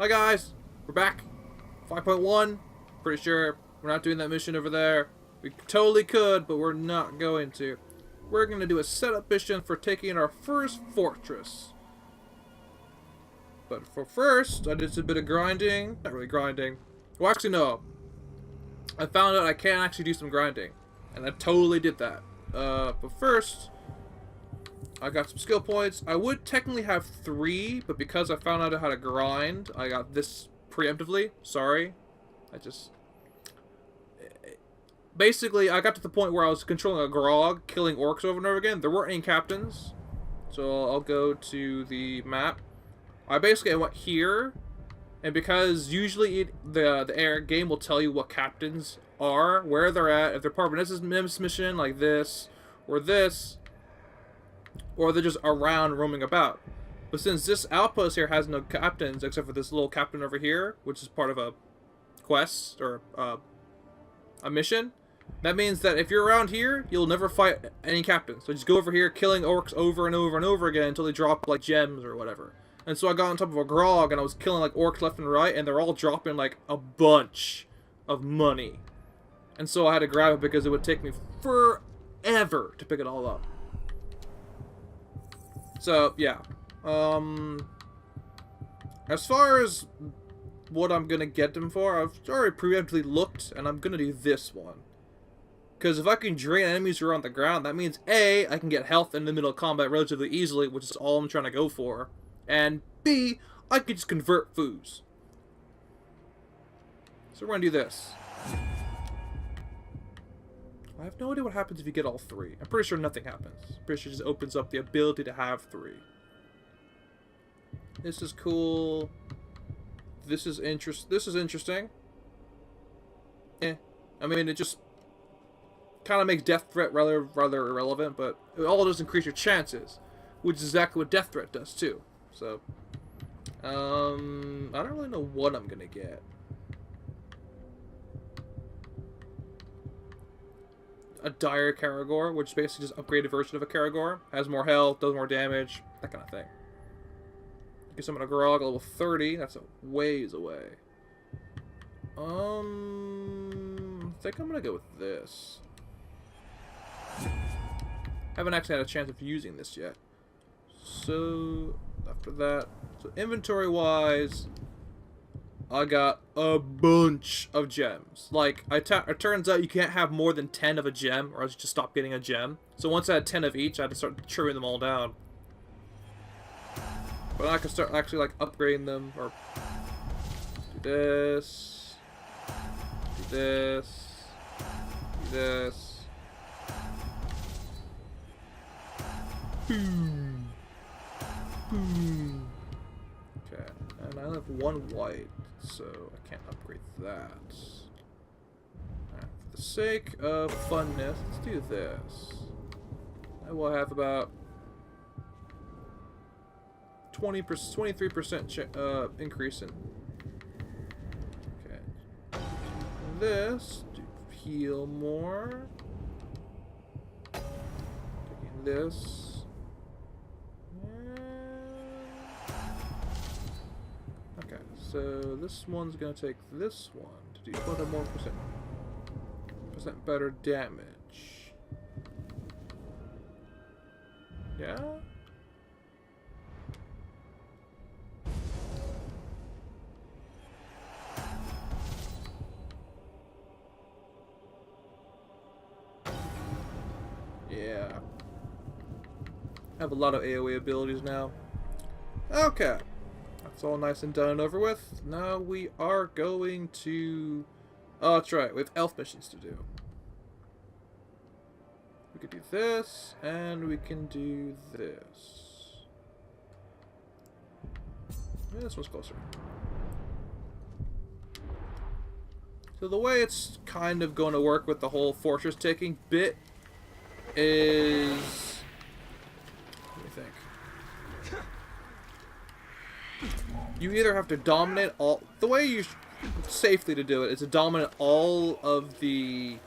Hi guys, we're back. 5.1. Pretty sure we're not doing that mission over there. We totally could, but we're not going to. We're going to do a setup mission for taking our first fortress. But for first, I did a bit of grinding. Not really grinding. Well, actually, no. I found out I can actually do some grinding. And I totally did that. But first, I got some skill points. I would technically have 3, but because I found out how to grind, I got this preemptively. Sorry. Basically, I got to the point where I was controlling a grog, killing orcs over and over again. There weren't any captains. So I'll go to the map. I went here, and because usually the air game will tell you what captains are, where they're at, if they're part of an Nemesis mission like this, or they're just around roaming about. But since this outpost here has no captains except for this little captain over here, which is part of a quest or a mission, that means that if you're around here, you'll never fight any captains. So just go over here, killing orcs over and over and over again until they drop like gems or whatever. And so I got on top of a grog and I was killing like orcs left and right, and they're all dropping like a bunch of money. And so I had to grab it because it would take me forever to pick it all up. So yeah. As far as what I'm gonna get them for, I've already preemptively looked, and I'm gonna do this one. Because if I can drain enemies who are on the ground, that means A, I can get health in the middle of combat relatively easily, which is all I'm trying to go for. And B, I can just convert foos. So we're gonna do this. I have no idea what happens if you get all 3. I'm pretty sure nothing happens. I'm pretty sure it just opens up the ability to have 3. This is cool. This is interesting. I mean, it just kind of makes death threat rather irrelevant, but it all does increase your chances, which is exactly what death threat does too. So, I don't really know what I'm gonna get. A dire Karagor, which is basically just upgraded version of a Karagor, has more health, does more damage, that kind of thing. You can summon a Grog level 30. That's a ways away. I think I'm gonna go with this. Haven't actually had a chance of using this yet. So after that, so inventory wise, I got a bunch of gems. Like, it turns out you can't have more than 10 of a gem, or else you just stop getting a gem. So once I had 10 of each, I had to start trimming them all down. But I can start actually like upgrading them, or do this, do this, do this. Boom. Boom. Okay, and I only have 1 white, so I can't upgrade that. Alright, for the sake of funness, let's do this. I will have about 23% increase in. Okay. This to heal more. Taking this. Okay, so this one's gonna take this one to do 20 more percent better damage. Yeah. Yeah. I have a lot of AoE abilities now. Okay. That's all nice and done and over with. Now we are going to... Oh, that's right. We have elf missions to do. We could do this, and we can do this. Yeah, this one's closer. So the way it's kind of going to work with the whole fortress taking bit is... Let me think. You either have to dominate all... The way you safely to do it is to dominate all of the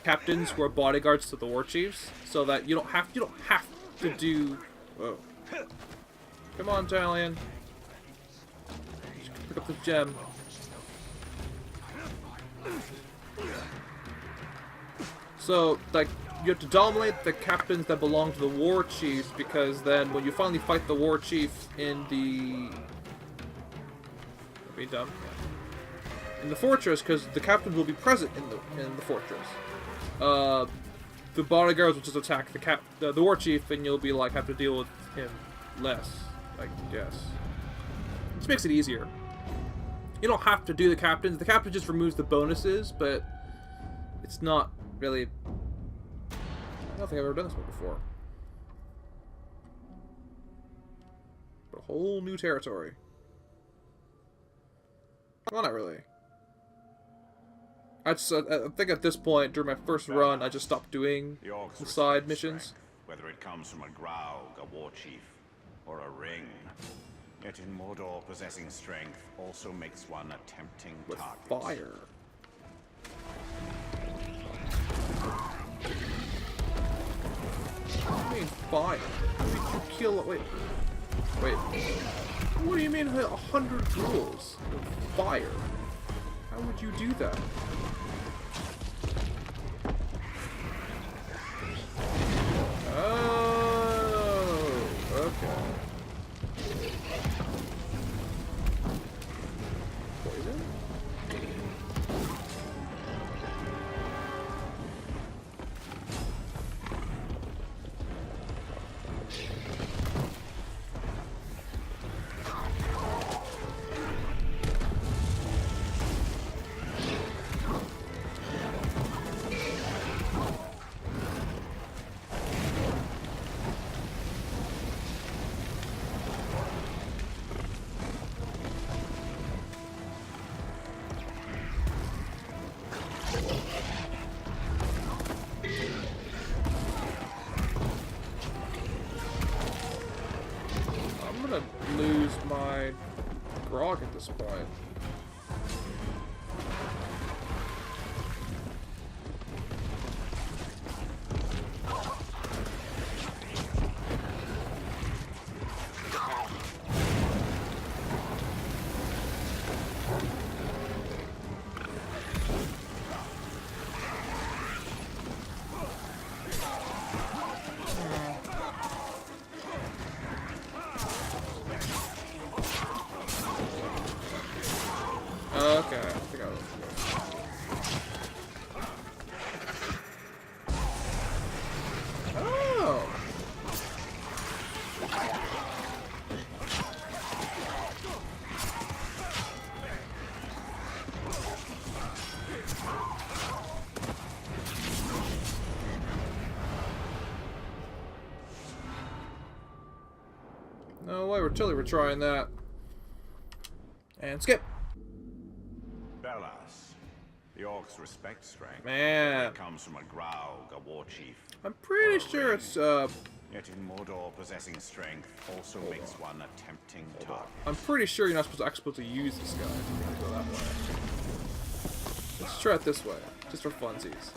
captains who are bodyguards to the war chiefs, so that you don't have to do... Whoa. Come on, Talion. Pick up the gem. So, like, you have to dominate the captains that belong to the war chiefs, because then when you finally fight the war chief in the... Be dumb. In the fortress, because the captain will be present in the fortress. The bodyguards will just attack the war chief, and you'll be like have to deal with him less, I guess. This makes it easier. You don't have to do the captains. The captain just removes the bonuses, but it's not really. I don't think I've ever done this one before. A whole new territory. Well, not really. I think at this point, during my first run, I just stopped doing the side missions. Whether it comes from a Graug, a war chief, or a ring. Yet in Mordor, possessing strength also makes one a tempting target. Fire. What do you mean fire? How did you kill? Wait. What do you mean 100 ghouls with fire? How would you do that? Oh, okay. Poison? Lose my grog at this point. Okay, I think I was. Oh! No way, we're totally retrying that. And skip. The orcs respect strength. Man. It comes from a Graug, a war chief. I'm pretty sure it's Yet in Mordor, possessing strength also makes one a tempting target. I'm pretty sure you're not supposed to use this guy if you're gonna go that way. Let's try it this way, just for funsies.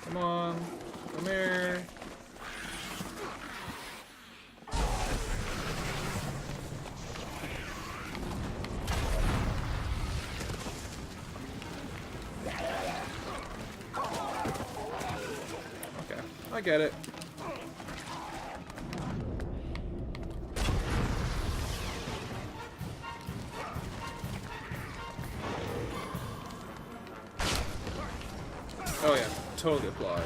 Come on, come here. Okay, I get it. Oh yeah, totally applies.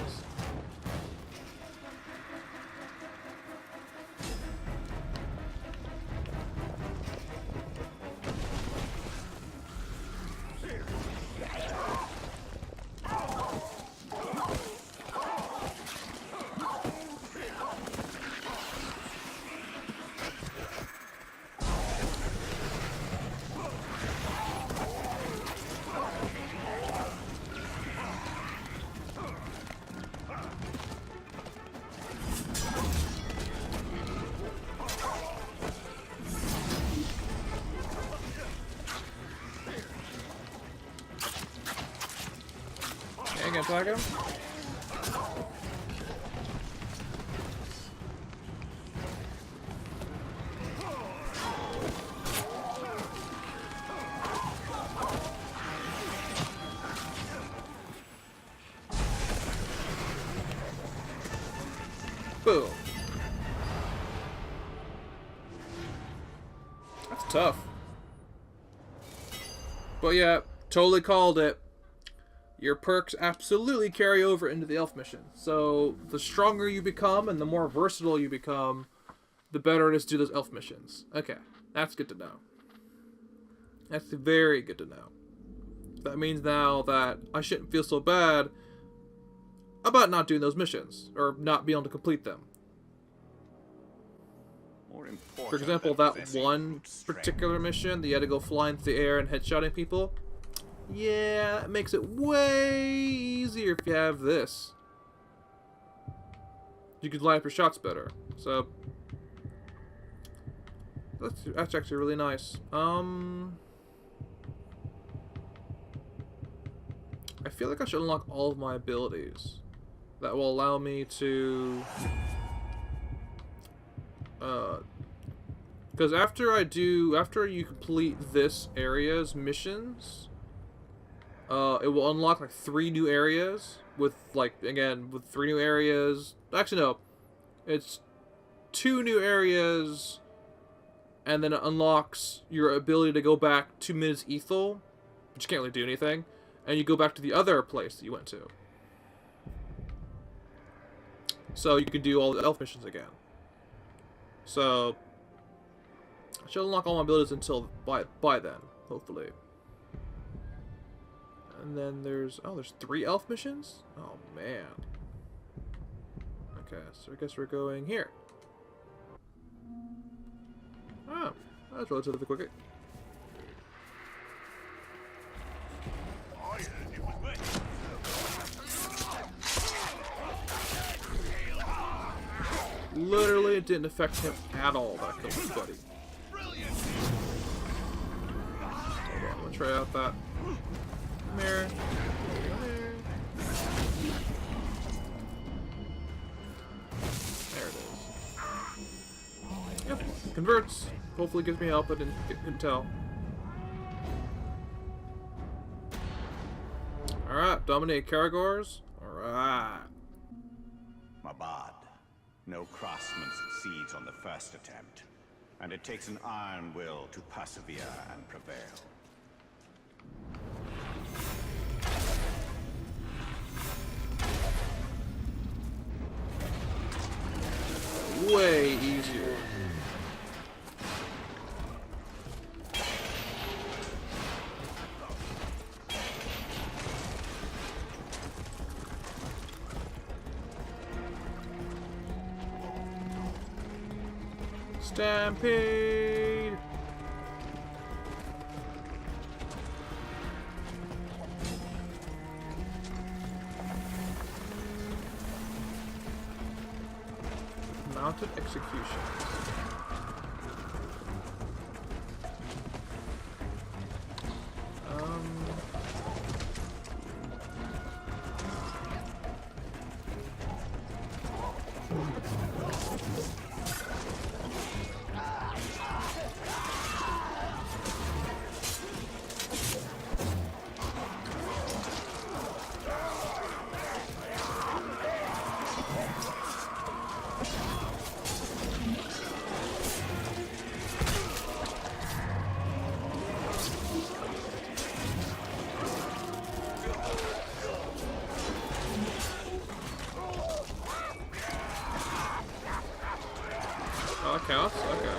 can't attack him. Boom. That's tough. But yeah, totally called it. Your perks absolutely carry over into the elf mission. So the stronger you become and the more versatile you become, the better it is to do those elf missions. Okay, that's good to know. That's very good to know. That means now that I shouldn't feel so bad about not doing those missions, or not being able to complete them. For example, that one particular mission, that you had to go flying through the air and headshotting people. Yeah, it makes it way easier if you have this. You can line up your shots better. So that's actually really nice. I feel like I should unlock all of my abilities. That will allow me to because after you complete this area's missions, it will unlock like 3 new areas with with 3 new areas. Actually, no, it's 2 new areas, and then it unlocks your ability to go back 2 minutes Ethel, but you can't really do anything, and you go back to the other place that you went to. So you can do all the elf missions again. So I should unlock all my abilities until by then, hopefully. And then there's 3 elf missions? Oh man. Okay, so I guess we're going here. Oh, that's relatively quick. Literally, it didn't affect him at all that I killed his buddy. Hold on, I'm gonna try out that. Come here. Come here. There it is. Yep, converts. Hopefully gives me help, I couldn't tell. Alright, dominate Karagors. Alright. Mabad. No craftsman succeeds on the first attempt, and it takes an iron will to persevere and prevail. Way easier. Stampede! Mounted execution. Oh, that counts? Okay.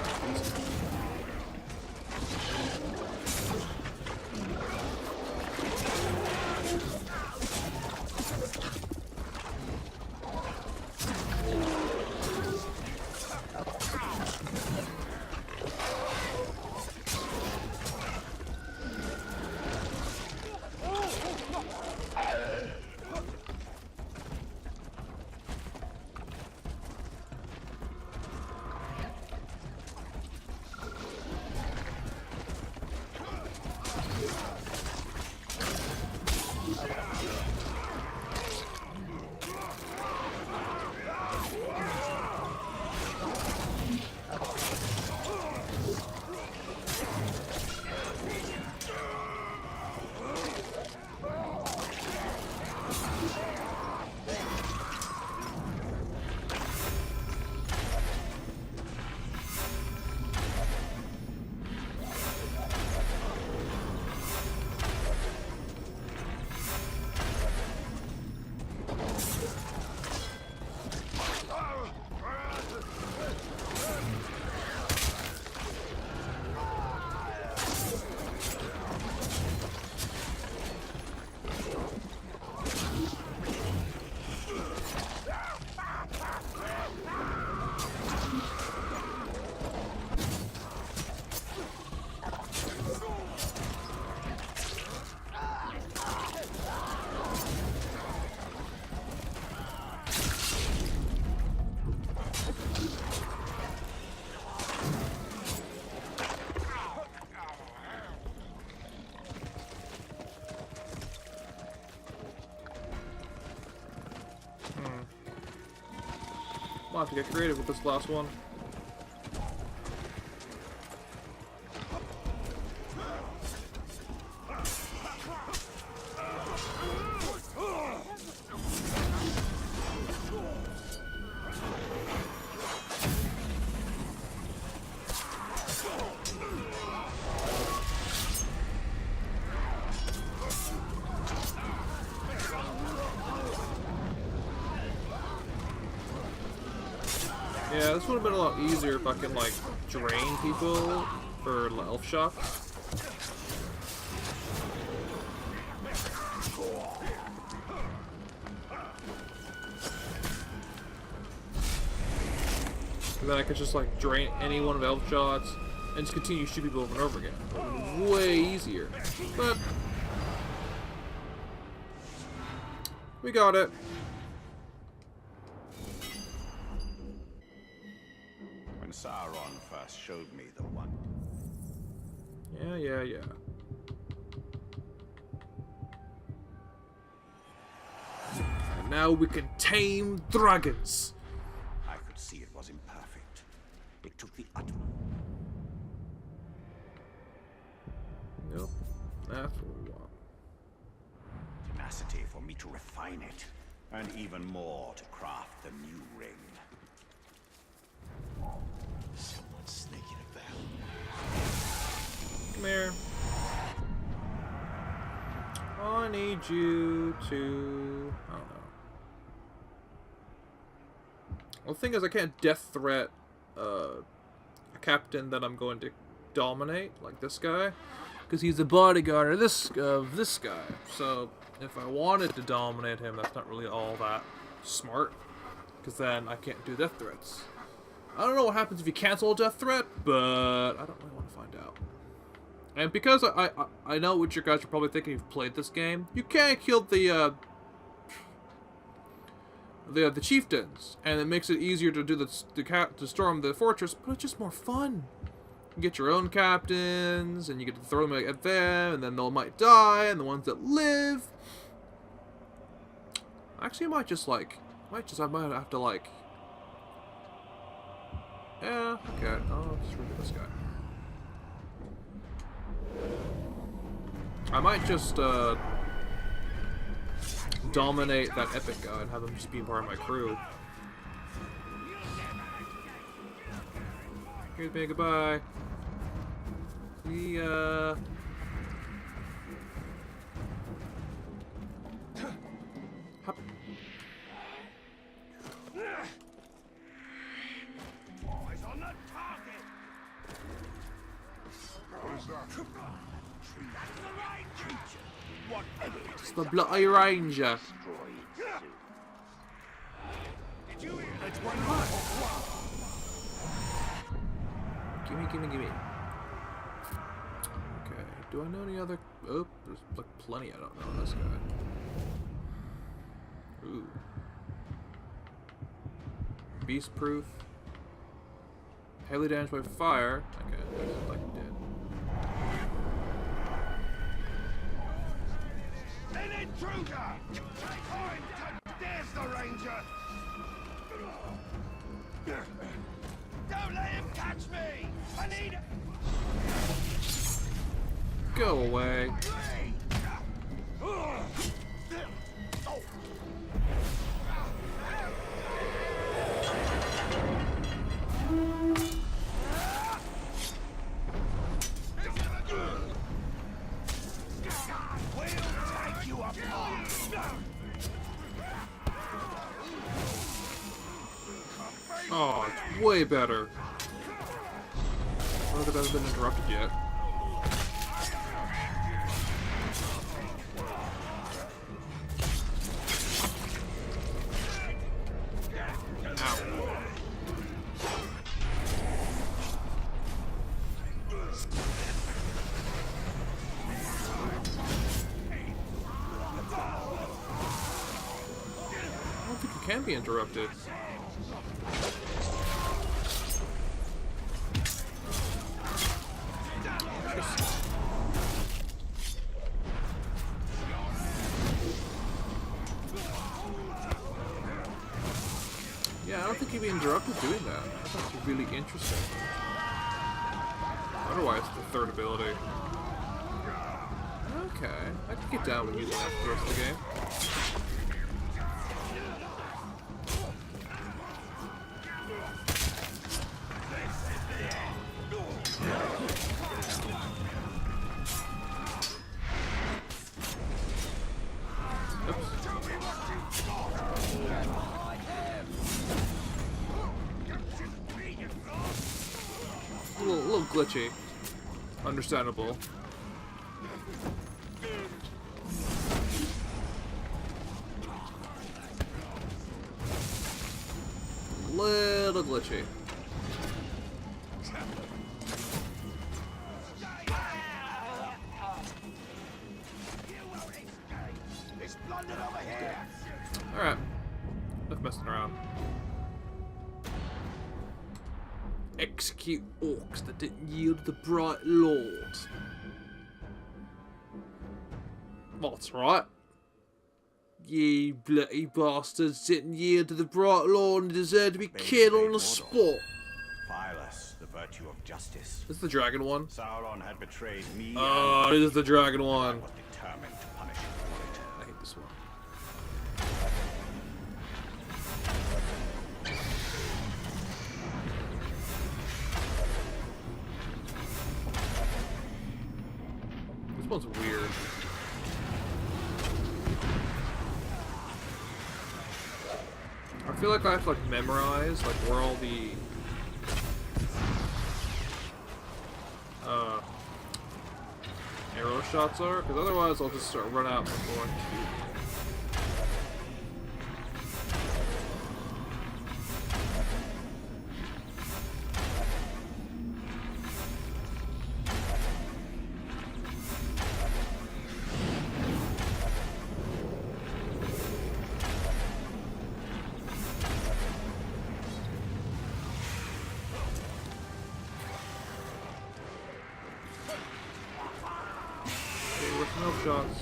I'll have to get creative with this last one. Yeah, this would have been a lot easier if I can, like, drain people for elf shock. And then I could just, like, drain any one of elf shots and just continue to shoot people over and over again. Way easier. But we got it. When Sauron first showed me the one. Yeah. And now we can tame dragons. I could see it was imperfect. It took the utmost. Nope. That's what we want. Tenacity for me to refine it. And even more to craft the new ring. Someone's sneaking about. Come here. I need you to... I don't know. Well, the thing is, I can't death threat a captain that I'm going to dominate, like this guy, because he's the bodyguard of this guy. So if I wanted to dominate him, that's not really all that smart, because then I can't do death threats. I don't know what happens if you cancel a death threat, but I don't really want to find out. And because I know what you guys are probably thinking, you've played this game, you can't kill the chieftains, and it makes it easier to do to storm the fortress, but it's just more fun. You get your own captains, and you get to throw them at them, and then they might die, and the ones that live. Actually, I might have to, like... Yeah, okay, I'll just remove this guy. I might just, dominate that epic guy and have him just be part of my crew. Here's me, goodbye. See ya. Hop. Eyes on the target. That's the right creature. Whatever it It's the Bloody Ranger. Did you hear? It's one hot. Gimme. Okay, do I know any other... Oh, there's like plenty I don't know this guy. Ooh. Beast proof. Heavily damaged by fire. Okay, he's like dead. An intruder! Time to... There's the ranger! Don't let him catch me! I need... Go away. Oh, it's way better. I don't think that hasn't been interrupted yet. I don't think it can be interrupted. Yeah, I don't think he'd be interrupted doing that. I thought it was really interesting. Otherwise, the third ability. Okay, I can get down with using that for the rest of the game. A little glitchy. Understandable. Little glitchy. Alright. Enough messing around. Execute orcs that didn't yield to the Bright Lord. That's right. Ye bloody bastards didn't yield to the Bright Lord and deserve to be killed on the spot. Fireless, the virtue of justice. This is the dragon one. Sauron had betrayed me. Oh, this is the dragon one. I was determined to punish him for it. I hate this one. This one's weird. I feel like I have to like memorize like where all the arrow shots are, because otherwise I'll just run out before I shoot. No shots.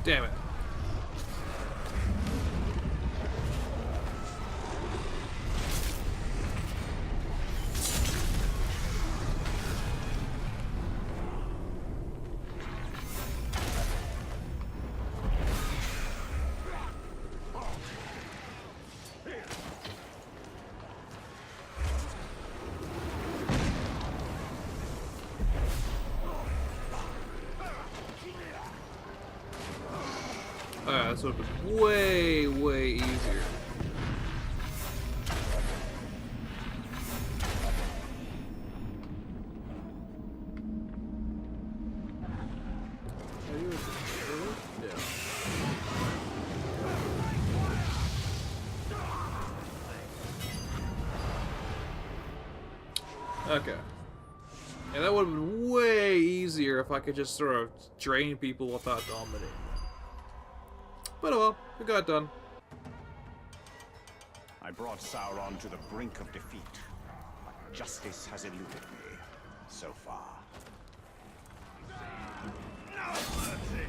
Damn it. This would have been way, way easier. Okay. Yeah, that would have been way easier if I could just sort of drain people without dominating. But oh well, we got it done. I brought Sauron to the brink of defeat, but justice has eluded me so far. No mercy!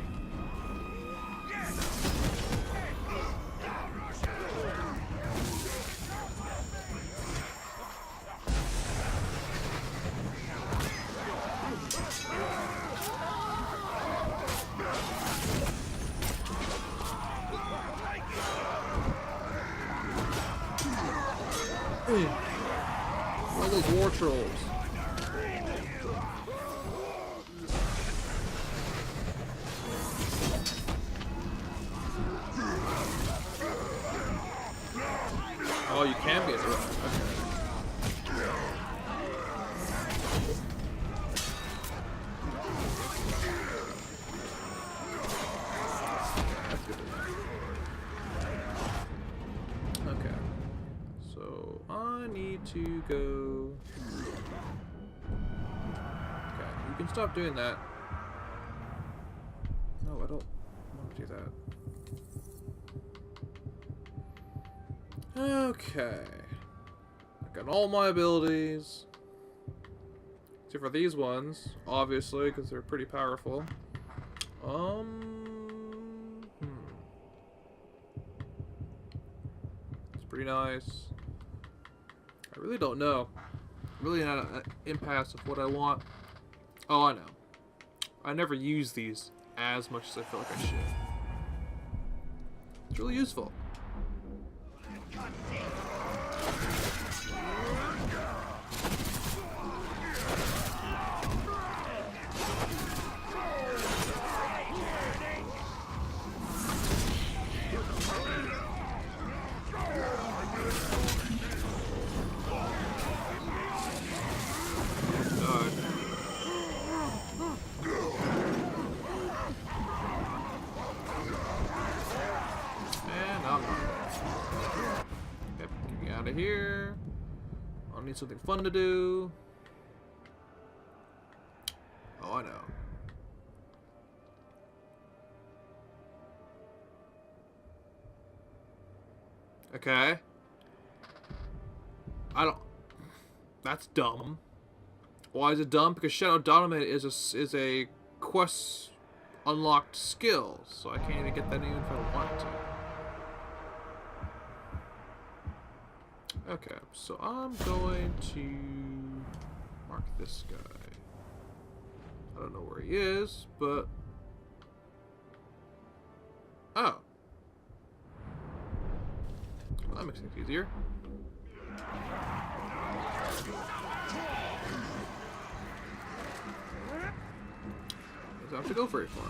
All those war trolls. Oh, you can be a threat. Okay. That's good enough. Okay. So I need to go. Okay, you can stop doing that. No, I don't want to do that. Okay. I got all my abilities. Except for these ones, obviously, because they're pretty powerful. It's pretty nice. I really don't know. I'm really at an impasse of what I want. Oh, I know. I never use these as much as I feel like I should. It's really useful. Here. I'll need something fun to do. Oh, I know. Okay. I don't. That's dumb. Why is it dumb? Because Shadow Dominate is a quest unlocked skill, so I can't even get that even if I want to. Okay, so I'm going to mark this guy. I don't know where he is, but... Oh. Well, that makes things easier. Doesn't have to go very far.